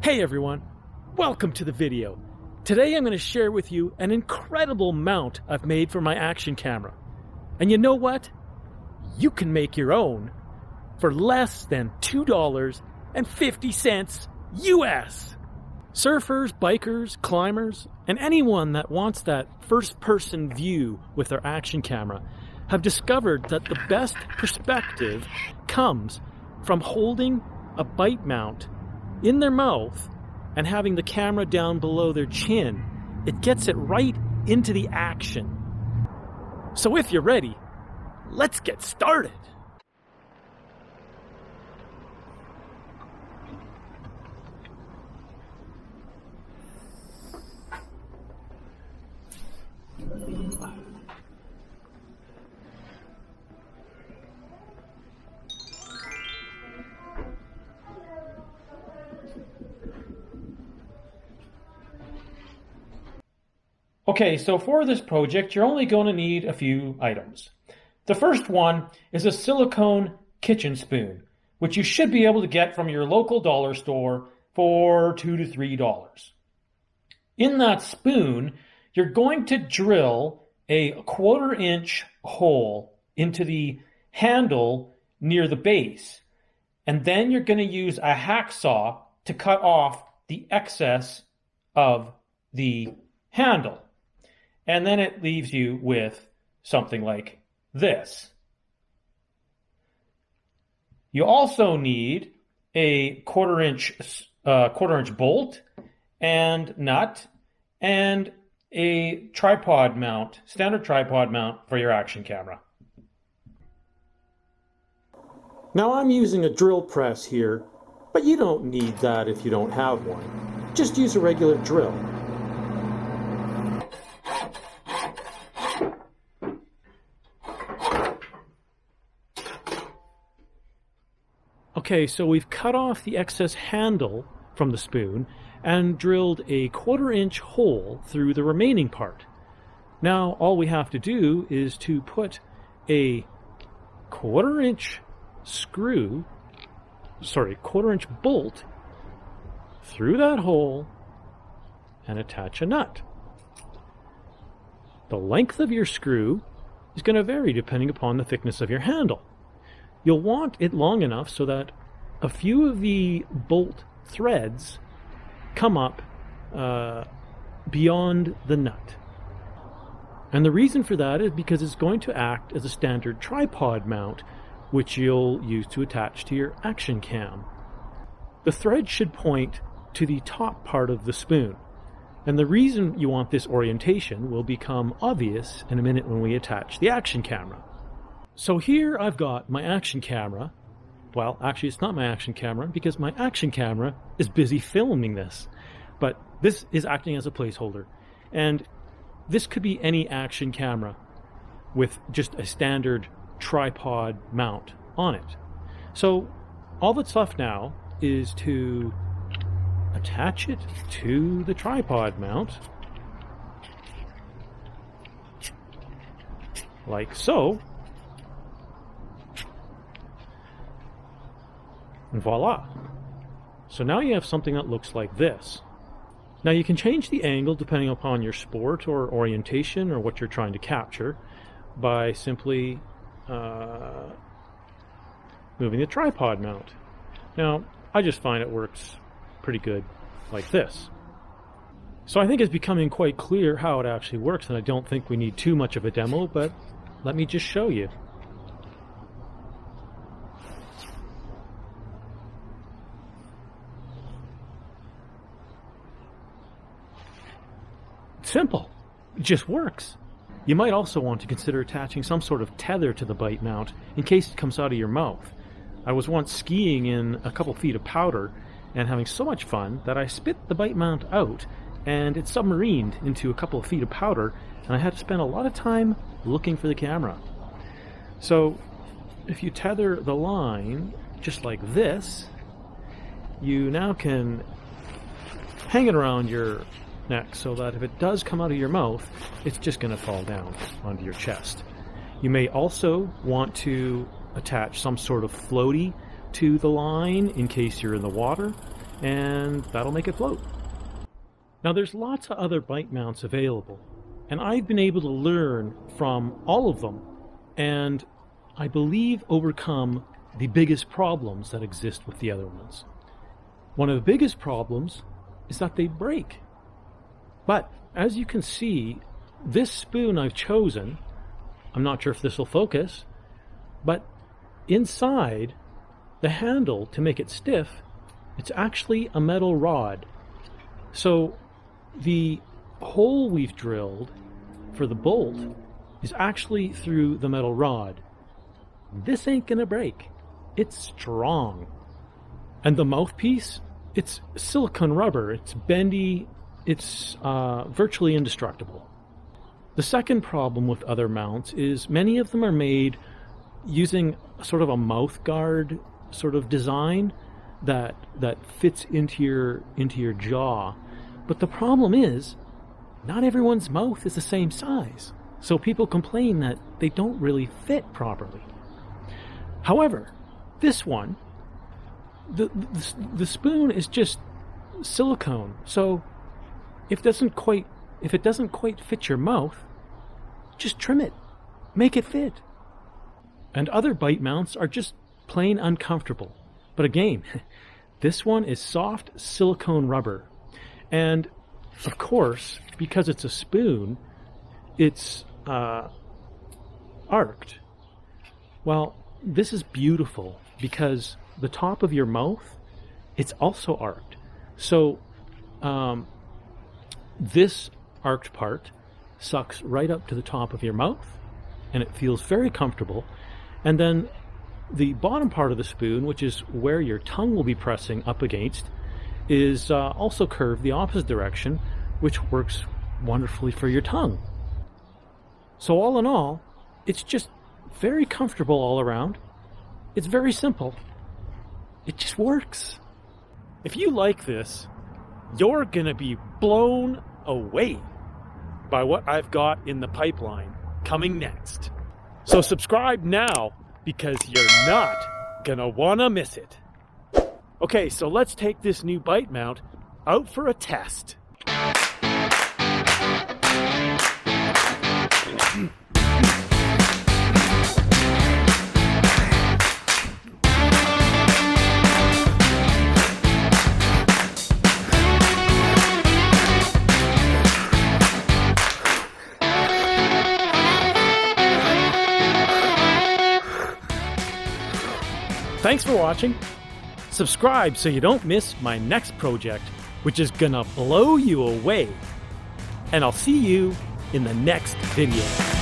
Hey everyone, welcome to the video. Today I'm going to share with you an incredible mount I've made for my action camera. And you know what? You can make your own for less than $2.50 US. Surfers, bikers, climbers, and anyone that wants that first-person view with their action camera have discovered that the best perspective comes from holding a bite mount in their mouth and having the camera down below their chin. It gets it right into the action. So if you're ready, let's get started. Okay, so for this project, you're only going to need a few items. The first one is a silicone kitchen spoon, which you should be able to get from your local dollar store for $2 to $3. In that spoon, you're going to drill a 1/4 inch hole into the handle near the base, and then you're going to use a hacksaw to cut off the excess of the handle. And then it leaves you with something like this. You also need a 1/4 inch bolt and nut and a tripod mount, standard tripod mount for your action camera. Now I'm using a drill press here, but you don't need that if you don't have one. Just use a regular drill. Okay, so we've cut off the excess handle from the spoon and drilled a 1/4 inch hole through the remaining part. Now all we have to do is to put a 1/4 inch bolt through that hole and attach a nut. The length of your screw is going to vary depending upon the thickness of your handle. You'll want it long enough so that a few of the bolt threads come up beyond the nut. And the reason for that is because it's going to act as a standard tripod mount, which you'll use to attach to your action cam. The thread should point to the top part of the spoon. And the reason you want this orientation will become obvious in a minute when we attach the action camera. So here I've got my action camera. Well, actually it's not my action camera because my action camera is busy filming this. But this is acting as a placeholder. And this could be any action camera with just a standard tripod mount on it. So all that's left now is to attach it to the tripod mount, like so. And voila. So now you have something that looks like this. Now you can change the angle depending upon your sport or orientation or what you're trying to capture by simply moving the tripod mount. Now I just find it works pretty good like this. So I think it's becoming quite clear how it actually works, and I don't think we need too much of a demo, but let me just show you. Simple. It just works. You might also want to consider attaching some sort of tether to the bite mount in case it comes out of your mouth. I was once skiing in a couple feet of powder and having so much fun that I spit the bite mount out and it submarined into a couple of feet of powder, and I had to spend a lot of time looking for the camera. So if you tether the line just like this, you now can hang it around your neck so that if it does come out of your mouth, it's just going to fall down onto your chest. You may also want to attach some sort of floaty to the line in case you're in the water, and that'll make it float. Now there's lots of other bite mounts available, and I've been able to learn from all of them, and I believe overcome the biggest problems that exist with the other ones. One of the biggest problems is that they break. But as you can see, this spoon I've chosen, I'm not sure if this will focus, but inside the handle, to make it stiff, it's actually a metal rod. So the hole we've drilled for the bolt is actually through the metal rod. This ain't gonna break. It's strong. And the mouthpiece, it's silicone rubber. It's bendy. It's virtually indestructible. The second problem with other mounts is many of them are made using sort of a mouth guard sort of design that fits into your jaw. But the problem is, not everyone's mouth is the same size. So people complain that they don't really fit properly. However, this one, the spoon is just silicone. So if it doesn't quite fit your mouth, just trim it. Make it fit. And other bite mounts are just plain uncomfortable. But again, this one is soft silicone rubber. And of course, because it's a spoon, it's arced. Well, this is beautiful because the top of your mouth, it's also arced. So this arced part sucks right up to the top of your mouth, and it feels very comfortable. And then the bottom part of the spoon, which is where your tongue will be pressing up against, is also curved the opposite direction, which works wonderfully for your tongue. So all in all, it's just very comfortable all around. It's very simple. It just works. If you like this, you're gonna be blown away by what I've got in the pipeline coming next. So subscribe now, because you're not gonna wanna miss it. Okay, so let's take this new bite mount out for a test. Thanks for watching. Subscribe so you don't miss my next project, which is gonna blow you away. And I'll see you in the next video.